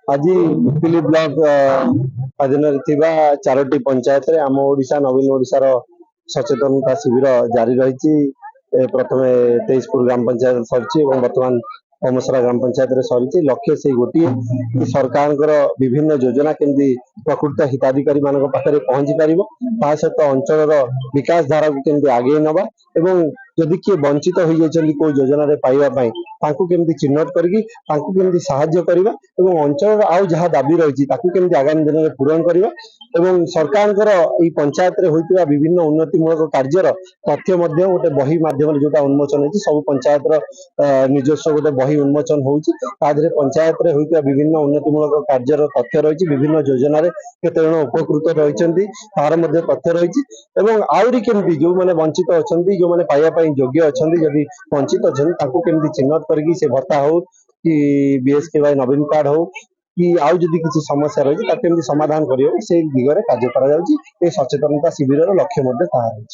आज पिपिली ब्लॉक अधीन चारोटी पंचायत रे आम ओडिशा नवीन ओडिशार सचेतनता शिविर जारी रही। प्रथम 23पुर ग्राम पंचायत सरी बर्तमान अमसरा ग्राम पंचायत रे सरी। लक्ष्य से गोटे सरकार विभिन्न योजना केमती प्रकृत हिताधिकारी मान पाखे पहुंची पार सहित अंचल विकास धारा को केमती आगे नवा एवं जदि किए वंचित हो जाती को योजना पाइबापी केमती चिन्हट करके साहाय्य करवा एवं अंचल आउ जहाँ दाबी रही केमती आगामी दिन में पूरण करवा एवं सरकार पंचायत रे होइतिबा विभिन्न उन्नतिमूलक कार्यर तथ्य गोटे बही माध्यम जो उन्मोचन होती सब पंचायत निजस्व गोटे बही उन्मोचन होती पंचायत रे होइतिबा विभिन्न उन्नतिमूलक कार्यर तथ्य रही विभिन्न योजना केते जन उपकृत रही तार तथ्य रही एवं आउरी केमती जो मैंने वंचित अच्छा जो मैंने पाइबा योग्य अच्छा जदि वंचित अच्छा केमती चिन्हट करके से भत्ता हो कि बीएसके नवीन कार्ड हो कि आउ जदि किसी समस्या रही केमती समाधान कर दिगरे कार्य कर सचेतनता शिविर लक्ष्य ताहा रही।